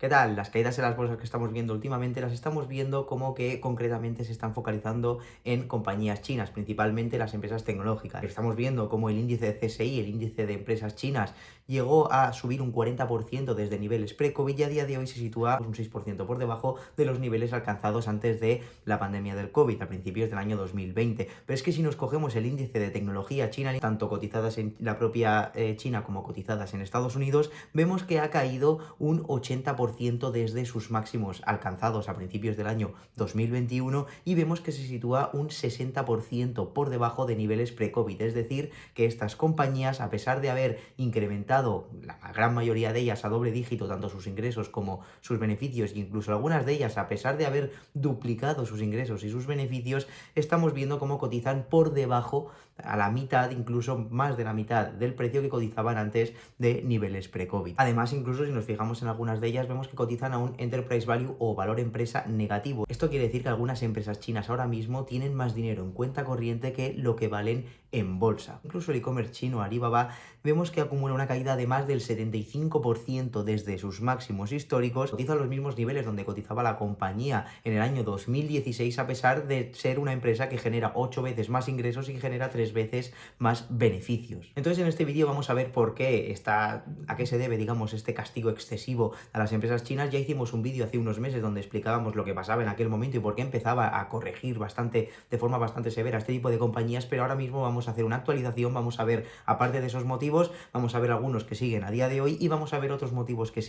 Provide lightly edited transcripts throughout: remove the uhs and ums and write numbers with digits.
¿Qué tal? Las caídas en las bolsas que estamos viendo últimamente las estamos viendo como que concretamente se están focalizando en compañías chinas, principalmente las empresas tecnológicas. Estamos viendo como el índice de CSI, el índice de empresas chinas, llegó a subir un 40% desde niveles pre-COVID y a día de hoy se sitúa un 6% por debajo de los niveles alcanzados antes de la pandemia del COVID, a principios del año 2020. Pero es que si nos cogemos el índice de tecnología china, tanto cotizadas en la propia China como cotizadas en Estados Unidos, vemos que ha caído un 80% desde sus máximos alcanzados a principios del año 2021 y vemos que se sitúa un 60% por debajo de niveles pre-COVID. Es decir, que estas compañías, a pesar de haber incrementado la gran mayoría de ellas a doble dígito, tanto sus ingresos como sus beneficios, e incluso algunas de ellas, a pesar de haber duplicado sus ingresos y sus beneficios, estamos viendo cómo cotizan por debajo, a la mitad, incluso más de la mitad del precio que cotizaban antes de niveles pre-COVID. Además, incluso si nos fijamos en algunas de ellas, vemos que cotizan a un enterprise value o valor empresa negativo. Esto quiere decir que algunas empresas chinas ahora mismo tienen más dinero en cuenta corriente que lo que valen en bolsa. Incluso el e-commerce chino Alibaba vemos que acumula una caída de más del 75% desde sus máximos históricos. Cotiza a los mismos niveles donde cotizaba la compañía en el año 2016, a pesar de ser una empresa que genera 8 veces más ingresos y genera 3 veces más beneficios. Entonces, en este vídeo vamos a ver por qué a qué se debe, digamos, este castigo excesivo a las empresas chinas. Ya hicimos un vídeo hace unos meses donde explicábamos lo que pasaba en aquel momento y por qué empezaba a corregir de forma bastante severa este tipo de compañías, pero ahora mismo vamos a hacer una actualización, vamos a ver, aparte de esos motivos, vamos a ver algunos que siguen a día de hoy y vamos a ver otros motivos que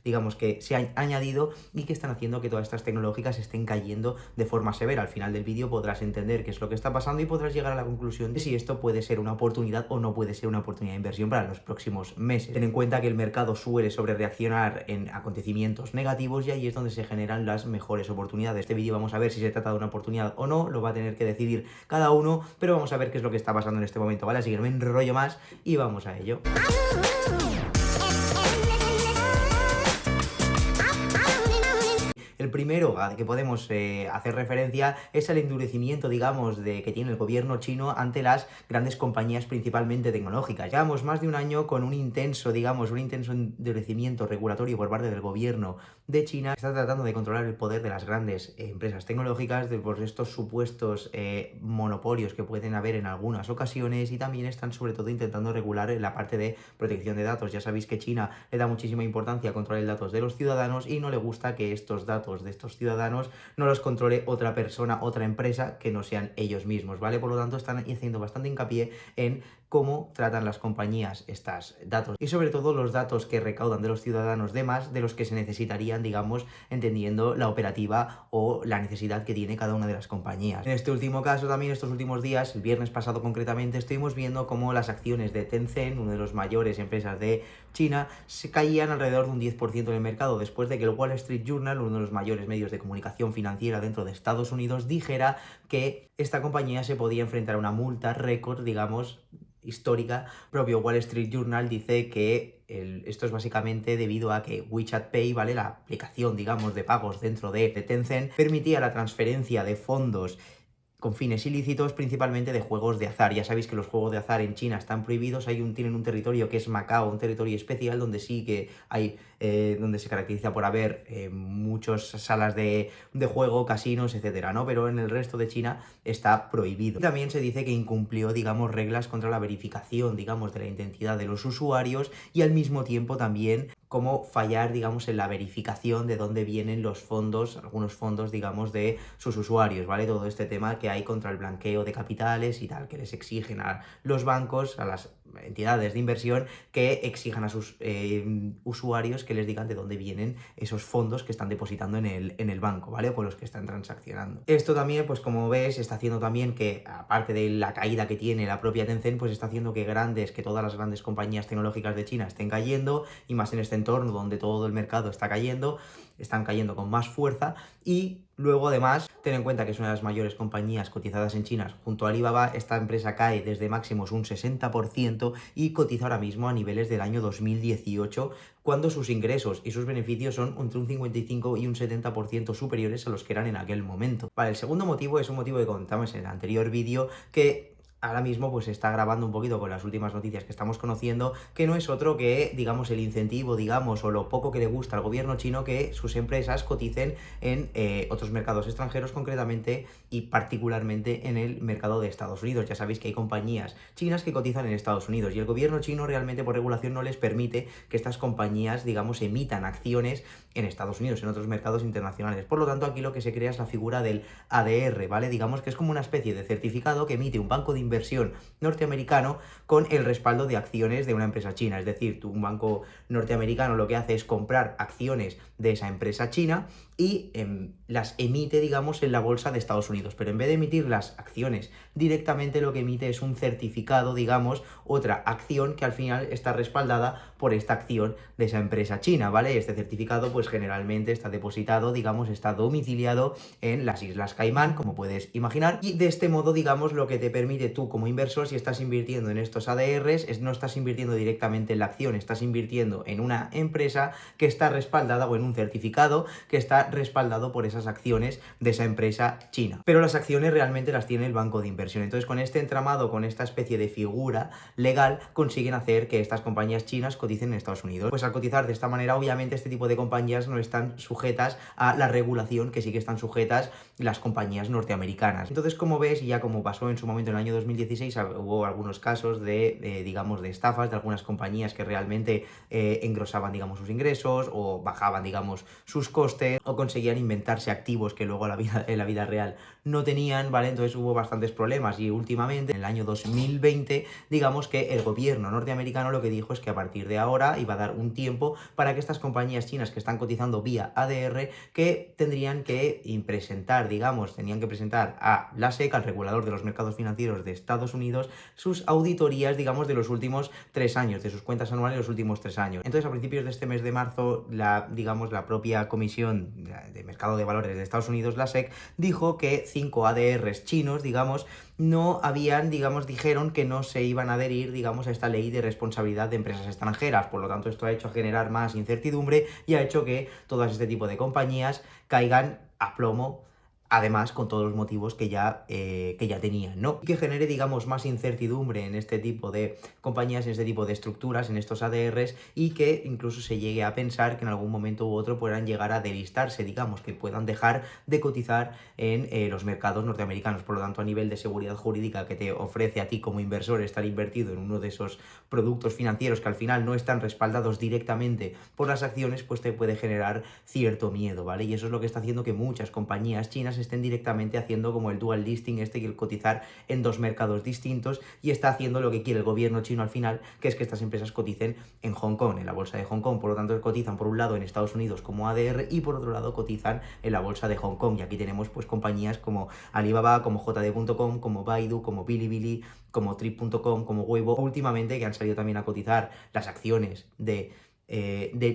digamos, que se han añadido y que están haciendo que todas estas tecnológicas estén cayendo de forma severa. Al final del vídeo podrás entender qué es lo que está pasando y podrás llegar a la conclusión de si esto puede ser una oportunidad o no puede ser una oportunidad de inversión para los próximos meses. Ten en cuenta que el mercado suele sobrereaccionar en acontecimientos negativos y ahí es donde se generan las mejores oportunidades. Este vídeo vamos a ver si se trata de una oportunidad o no, lo va a tener que decidir cada uno, pero vamos a ver qué es lo que está pasando en este momento, ¿vale? Así que no me enrollo más y vamos a ello. El primero al que podemos hacer referencia es el endurecimiento, digamos, que tiene el gobierno chino ante las grandes compañías, principalmente tecnológicas. Llevamos más de un año con un intenso endurecimiento regulatorio por parte del gobierno de China. Está tratando de controlar el poder de las grandes empresas tecnológicas, por estos supuestos monopolios que pueden haber en algunas ocasiones, y también están sobre todo intentando regular la parte de protección de datos. Ya sabéis que China le da muchísima importancia a controlar los datos de los ciudadanos y no le gusta que estos datos de estos ciudadanos no los controle otra persona, otra empresa que no sean ellos mismos, ¿vale? Por lo tanto, están haciendo bastante hincapié en cómo tratan las compañías estos datos y sobre todo los datos que recaudan de los ciudadanos, de más de los que se necesitarían, digamos, entendiendo la operativa o la necesidad que tiene cada una de las compañías. En este último caso también, estos últimos días, el viernes pasado concretamente, estuvimos viendo cómo las acciones de Tencent, una de las mayores empresas de China, se caían alrededor de un 10% en el mercado después de que el Wall Street Journal, uno de los mayores medios de comunicación financiera dentro de Estados Unidos, dijera que esta compañía se podía enfrentar a una multa récord, digamos, histórica. El propio Wall Street Journal dice que esto es básicamente debido a que WeChat Pay, ¿vale?, la aplicación, digamos, de pagos dentro de Tencent, permitía la transferencia de fondos con fines ilícitos, principalmente de juegos de azar. Ya sabéis que los juegos de azar en China están prohibidos, tienen un territorio que es Macao, un territorio especial donde sí que hay, donde se caracteriza por haber muchas salas de juego, casinos, etcétera, ¿no? Pero en el resto de China está prohibido. Y también se dice que incumplió, digamos, reglas contra la verificación, digamos, de la identidad de los usuarios y al mismo tiempo también cómo fallar, digamos, en la verificación de dónde vienen los fondos, algunos fondos, digamos, de sus usuarios, ¿vale? Todo este tema que hay contra el blanqueo de capitales y tal, que les exigen a los bancos, a las entidades de inversión, que exijan a sus usuarios que les digan de dónde vienen esos fondos que están depositando en el banco, ¿vale? O con los que están transaccionando. Esto también, pues como ves, está haciendo también que, aparte de la caída que tiene la propia Tencent, pues está haciendo que todas las grandes compañías tecnológicas de China estén cayendo, y más en este entorno donde todo el mercado está cayendo, están cayendo con más fuerza. Y luego, además, ten en cuenta que es una de las mayores compañías cotizadas en China junto a Alibaba. Esta empresa cae desde máximos un 60% y cotiza ahora mismo a niveles del año 2018, cuando sus ingresos y sus beneficios son entre un 55 y un 70% superiores a los que eran en aquel momento. Vale, el segundo motivo es un motivo que contamos en el anterior vídeo, que ahora mismo pues se está agravando un poquito con las últimas noticias que estamos conociendo, que no es otro que, digamos, el incentivo, digamos, o lo poco que le gusta al gobierno chino que sus empresas coticen en otros mercados extranjeros, concretamente y particularmente en el mercado de Estados Unidos. Ya sabéis que hay compañías chinas que cotizan en Estados Unidos y el gobierno chino realmente por regulación no les permite que estas compañías, digamos, emitan acciones en Estados Unidos, en otros mercados internacionales. Por lo tanto, aquí lo que se crea es la figura del ADR, ¿vale? Digamos que es como una especie de certificado que emite un banco de inversión norteamericano con el respaldo de acciones de una empresa china. Es decir, un banco norteamericano lo que hace es comprar acciones de esa empresa china y las emite, digamos, en la bolsa de Estados Unidos. Pero en vez de emitir las acciones directamente, lo que emite es un certificado, digamos, otra acción que al final está respaldada por esta acción de esa empresa china, ¿vale? Este certificado, pues generalmente está depositado, digamos, está domiciliado en las Islas Caimán, como puedes imaginar, y de este modo, digamos, lo que te permite tú como inversor, si estás invirtiendo en estos ADRs, es no estás invirtiendo directamente en la acción, estás invirtiendo en una empresa que está respaldada o en un certificado que está respaldado por esas acciones de esa empresa china. Pero las acciones realmente las tiene el banco de inversión. Entonces, con este entramado, con esta especie de figura legal, consiguen hacer que estas compañías chinas coticen en Estados Unidos. Pues al cotizar de esta manera, obviamente, este tipo de compañías no están sujetas a la regulación que sí que están sujetas las compañías norteamericanas. Entonces, como ves, y ya como pasó en su momento en el año 2016, hubo algunos casos de digamos, de estafas de algunas compañías que realmente engrosaban, digamos, sus ingresos o bajaban, digamos, sus costes o conseguían inventarse activos que luego en la vida real no tenían, ¿vale? Entonces hubo bastantes problemas y últimamente, en el año 2020, digamos que el gobierno norteamericano lo que dijo es que a partir de ahora iba a dar un tiempo para que estas compañías chinas que están cotizando vía ADR, que tendrían que presentar, digamos, tenían que presentar a la SEC, al regulador de los mercados financieros de Estados Unidos, sus auditorías, digamos, de los últimos 3 años, de sus cuentas anuales de los últimos 3 años. Entonces, a principios de este mes de marzo, digamos, la propia Comisión de Mercado de Valores de Estados Unidos, la SEC, dijo que 5 ADRs chinos, digamos, no habían, digamos, dijeron que no se iban a adherir, digamos, a esta ley de responsabilidad de empresas extranjeras. Por lo tanto, esto ha hecho generar más incertidumbre y ha hecho que todas este tipo de compañías caigan a plomo, además con todos los motivos que ya tenían, ¿no? Y que genere, digamos, más incertidumbre en este tipo de compañías, en este tipo de estructuras, en estos ADRs, y que incluso se llegue a pensar que en algún momento u otro puedan llegar a delistarse, digamos, que puedan dejar de cotizar en los mercados norteamericanos. Por lo tanto, a nivel de seguridad jurídica que te ofrece a ti como inversor estar invertido en uno de esos productos financieros que al final no están respaldados directamente por las acciones, pues te puede generar cierto miedo, ¿vale? Y eso es lo que está haciendo que muchas compañías chinas estén directamente haciendo como el dual listing y el cotizar en 2 mercados distintos, y está haciendo lo que quiere el gobierno chino al final, que es que estas empresas coticen en Hong Kong, en la bolsa de Hong Kong. Por lo tanto, cotizan por un lado en Estados Unidos como ADR y por otro lado cotizan en la bolsa de Hong Kong. Y aquí tenemos pues compañías como Alibaba, como JD.com, como Baidu, como Bilibili, como Trip.com, como Weibo, últimamente que han salido también a cotizar las acciones de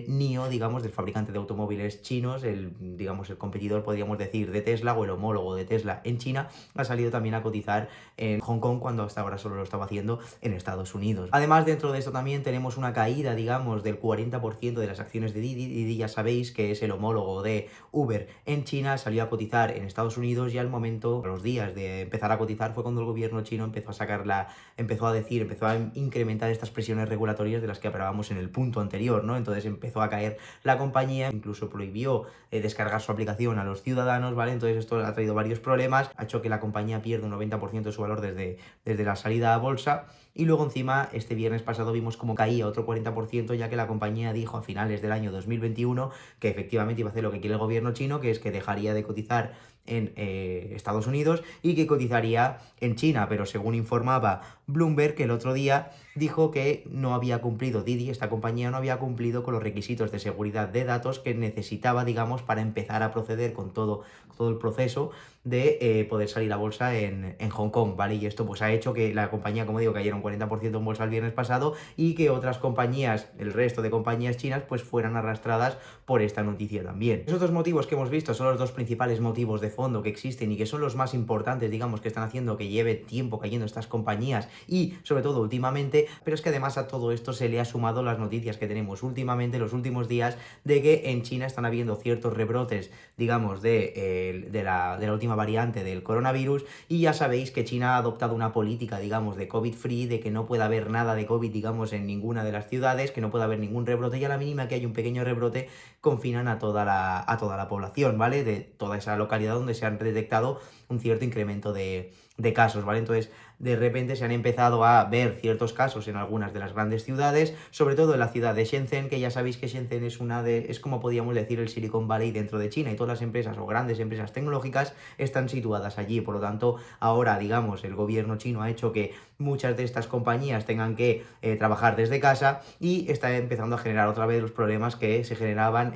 NIO, digamos, del fabricante de automóviles chinos, digamos, el competidor, podríamos decir, de Tesla, o el homólogo de Tesla en China, ha salido también a cotizar en Hong Kong, cuando hasta ahora solo lo estaba haciendo en Estados Unidos. Además, dentro de esto también tenemos una caída, digamos, del 40% de las acciones de Didi. Didi, ya sabéis que es el homólogo de Uber en China, salió a cotizar en Estados Unidos, y al momento, a los días de empezar a cotizar, fue cuando el gobierno chino empezó a incrementar estas presiones regulatorias de las que hablábamos en el punto anterior, ¿no? Entonces empezó a caer la compañía, incluso prohibió descargar su aplicación a los ciudadanos, ¿vale? Entonces esto ha traído varios problemas, ha hecho que la compañía pierda un 90% de su valor desde la salida a bolsa. Y luego encima, este viernes pasado vimos como caía otro 40%, ya que la compañía dijo a finales del año 2021 que efectivamente iba a hacer lo que quiere el gobierno chino, que es que dejaría de cotizar en Estados Unidos y que cotizaría en China. Pero según informaba Bloomberg, que el otro día dijo que no había cumplido, Didi, esta compañía, no había cumplido con los requisitos de seguridad de datos que necesitaba, digamos, para empezar a proceder con todo el proceso de poder salir a bolsa en Hong Kong, ¿vale? Y esto pues ha hecho que la compañía, como digo, cayera un 40% en bolsa el viernes pasado y que otras compañías, el resto de compañías chinas, pues fueran arrastradas por esta noticia también. Esos dos motivos que hemos visto son los dos principales motivos de fondo que existen y que son los más importantes, digamos, que están haciendo que lleve tiempo cayendo estas compañías y sobre todo últimamente, pero es que además a todo esto se le ha sumado las noticias que tenemos últimamente, los últimos días, de que en China están habiendo ciertos rebrotes, digamos, de la última variante del coronavirus, y ya sabéis que China ha adoptado una política, digamos, de COVID-free, de que no pueda haber nada de COVID, digamos, en ninguna de las ciudades, que no pueda haber ningún rebrote, y a la mínima que hay un pequeño rebrote, confinan a toda la población, ¿vale? De toda esa localidad donde se han detectado un cierto incremento de casos, ¿vale? Entonces, de repente se han empezado a ver ciertos casos en algunas de las grandes ciudades, sobre todo en la ciudad de Shenzhen, que ya sabéis que Shenzhen es como podríamos decir el Silicon Valley dentro de China, y todas las empresas o grandes empresas tecnológicas están situadas allí. Por lo tanto, ahora, digamos, el gobierno chino ha hecho que muchas de estas compañías tengan que trabajar desde casa, y está empezando a generar otra vez los problemas que se generaban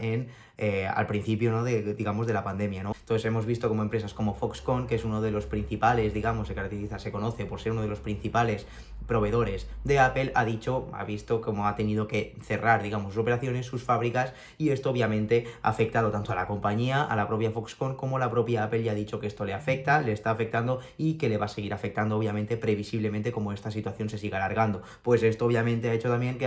al principio, ¿no? Digamos, de la pandemia, ¿no? Entonces hemos visto como empresas como Foxconn, que es uno de los principales, digamos, se conoce por ser uno de los principales proveedores de Apple, ha visto cómo ha tenido que cerrar, digamos, sus operaciones, sus fábricas, y esto obviamente ha afectado tanto a la compañía, a la propia Foxconn, como a la propia Apple. Ya ha dicho que esto le está afectando y que le va a seguir afectando, obviamente, previsiblemente, como esta situación se siga alargando. Pues esto obviamente ha hecho también que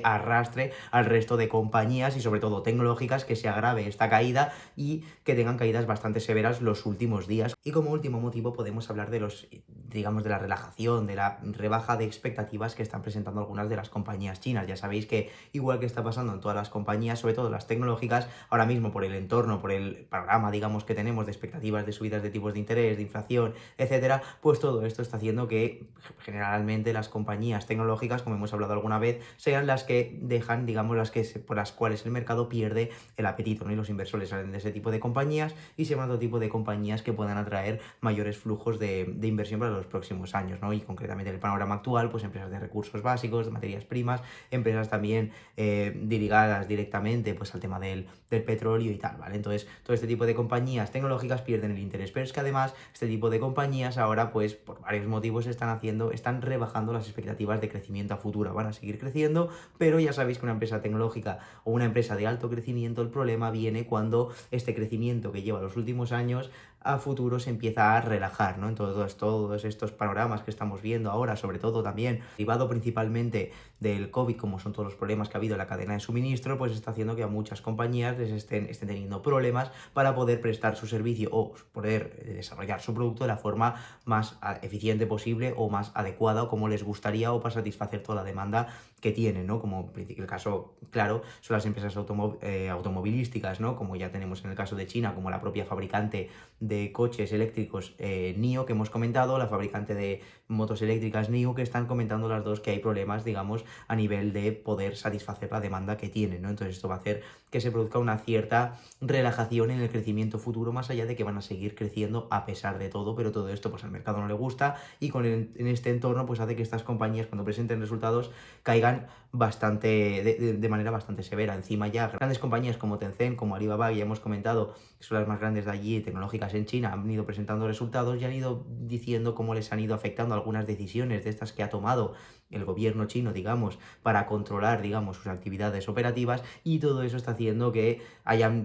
arrastre al resto de compañías y sobre todo tecnológicas, que se agrave esta caída y que tengan caídas bastante severas los últimos días. Y como último motivo podemos hablar de de la relajación, de la rebaja de expectativas que están presentando algunas de las compañías chinas. Ya sabéis que, igual que está pasando en todas las compañías, sobre todo las tecnológicas, ahora mismo por el entorno, por el panorama, digamos, que tenemos de expectativas de subidas de tipos de interés, de inflación, etcétera, pues todo esto está haciendo que generalmente las compañías tecnológicas, como hemos hablado alguna vez, sean las que dejan, digamos, por las cuales el mercado pierde el apetito, ¿no? Y los inversores salen de ese tipo de compañías y se van a otro tipo de compañías que puedan atraer mayores flujos de inversión para los próximos años, ¿no? Y concretamente en el panorama actual, pues empresas de recursos básicos, de materias primas, empresas también ligadas directamente, pues al tema del petróleo y tal, ¿vale? Entonces, todo este tipo de compañías tecnológicas pierden el interés, pero es que además este tipo de compañías ahora, pues por varios motivos, están rebajando las expectativas de crecimiento a futuro. Van a seguir creciendo, pero ya sabéis que una empresa tecnológica o una empresa de alto crecimiento, el problema viene cuando este crecimiento que lleva los últimos años a futuro se empieza a relajar, ¿no? En todos estos panoramas que estamos viendo ahora, sobre todo también derivado principalmente del COVID, como son todos los problemas que ha habido en la cadena de suministro, pues está haciendo que a muchas compañías les estén teniendo problemas para poder prestar su servicio o poder desarrollar su producto de la forma más eficiente posible o más adecuada, o como les gustaría, o para satisfacer toda la demanda que tienen, ¿no? Como el caso claro son las empresas automovilísticas, ¿no? Como ya tenemos en el caso de China, como la propia fabricante de coches eléctricos NIO, que hemos comentado, la fabricante de motos eléctricas NIO, que están comentando las dos que hay problemas, digamos, a nivel de poder satisfacer la demanda que tienen, ¿no? Entonces esto va a hacer que se produzca una cierta relajación en el crecimiento futuro, más allá de que van a seguir creciendo a pesar de todo, pero todo esto pues al mercado no le gusta, y en este entorno pues hace que estas compañías, cuando presenten resultados, caigan de manera bastante severa. Encima ya grandes compañías como Tencent, como Alibaba, ya hemos comentado que son las más grandes de allí, tecnológicas en China, han ido presentando resultados y han ido diciendo cómo les han ido afectando algunas decisiones de estas que ha tomado el gobierno chino, digamos, para controlar, digamos, sus actividades operativas, y todo eso está haciendo que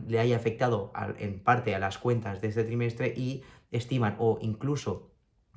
le haya afectado en parte a las cuentas de este trimestre, y estiman, o incluso,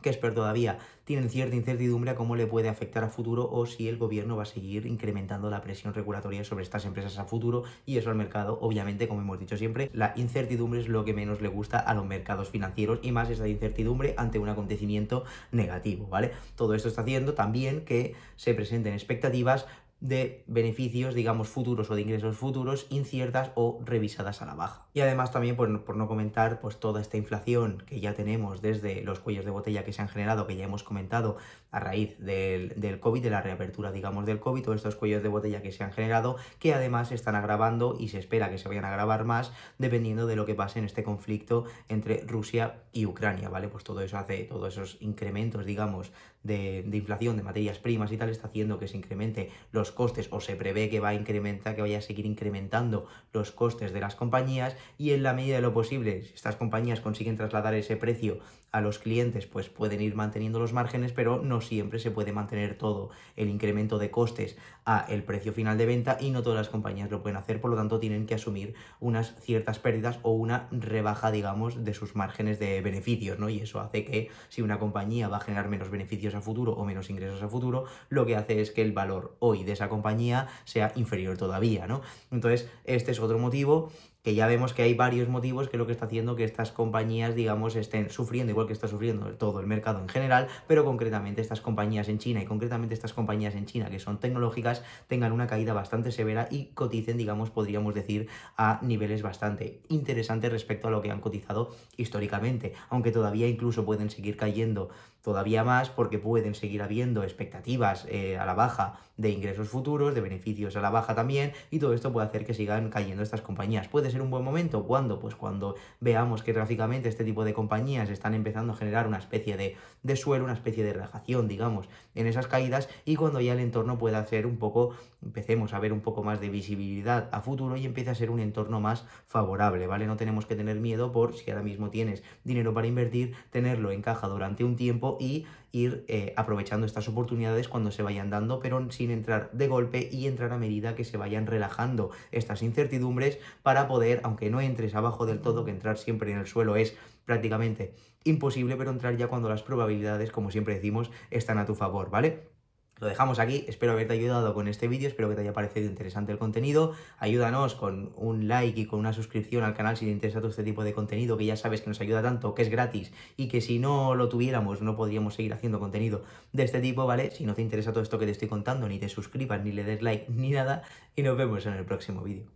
que es peor todavía, tienen cierta incertidumbre a cómo le puede afectar a futuro, o si el gobierno va a seguir incrementando la presión regulatoria sobre estas empresas a futuro, y eso al mercado, obviamente, como hemos dicho siempre, la incertidumbre es lo que menos le gusta a los mercados financieros, y más esa incertidumbre ante un acontecimiento negativo, ¿vale? Todo esto está haciendo también que se presenten expectativas de beneficios, digamos, futuros o de ingresos futuros inciertas o revisadas a la baja. Y además también, por no comentar, pues toda esta inflación que ya tenemos desde los cuellos de botella que se han generado, que ya hemos comentado a raíz del COVID, de la reapertura, digamos, del COVID, todos estos cuellos de botella que se han generado, que además se están agravando y se espera que se vayan a agravar más dependiendo de lo que pase en este conflicto entre Rusia y Ucrania, ¿vale? Pues todo eso todos esos incrementos, digamos, de inflación de materias primas y tal, está haciendo que se incremente los costes, o se prevé que que vaya a seguir incrementando los costes de las compañías, y en la medida de lo posible, si estas compañías consiguen trasladar ese precio a los clientes, pues pueden ir manteniendo los márgenes, pero no siempre se puede mantener todo el incremento de costes a el precio final de venta, y no todas las compañías lo pueden hacer, por lo tanto tienen que asumir unas ciertas pérdidas o una rebaja, digamos, de sus márgenes de beneficios, ¿no? Y eso hace que si una compañía va a generar menos beneficios a futuro o menos ingresos a futuro, lo que hace es que el valor hoy de esa compañía sea inferior todavía, ¿no? Entonces, este es otro motivo, que ya vemos que hay varios motivos que lo que está haciendo que estas compañías, digamos, estén sufriendo, igual que está sufriendo todo el mercado en general, pero concretamente estas compañías en China, y concretamente estas compañías en China que son tecnológicas, tengan una caída bastante severa y coticen, digamos, podríamos decir, a niveles bastante interesantes respecto a lo que han cotizado históricamente, aunque todavía incluso pueden seguir cayendo todavía más, porque pueden seguir habiendo expectativas a la baja de ingresos futuros, de beneficios a la baja también, y todo esto puede hacer que sigan cayendo estas compañías. ¿Puede ser un buen momento? ¿Cuándo? Pues cuando veamos que gráficamente este tipo de compañías están empezando a generar una especie de suelo, una especie de relajación, digamos, en esas caídas, y cuando ya el entorno pueda ser un poco, empecemos a ver un poco más de visibilidad a futuro y empiece a ser un entorno más favorable, ¿vale? No tenemos que tener miedo por, si ahora mismo tienes dinero para invertir, tenerlo en caja durante un tiempo y ir aprovechando estas oportunidades cuando se vayan dando, pero sin entrar de golpe, y entrar a medida que se vayan relajando estas incertidumbres, para poder, aunque no entres abajo del todo, que entrar siempre en el suelo es prácticamente imposible, pero entrar ya cuando las probabilidades, como siempre decimos, están a tu favor, ¿vale? Lo dejamos aquí, espero haberte ayudado con este vídeo, espero que te haya parecido interesante el contenido. Ayúdanos con un like y con una suscripción al canal si te interesa todo este tipo de contenido, que ya sabes que nos ayuda tanto, que es gratis, y que si no lo tuviéramos no podríamos seguir haciendo contenido de este tipo, ¿vale? Si no te interesa todo esto que te estoy contando, ni te suscribas, ni le des like, ni nada, y nos vemos en el próximo vídeo.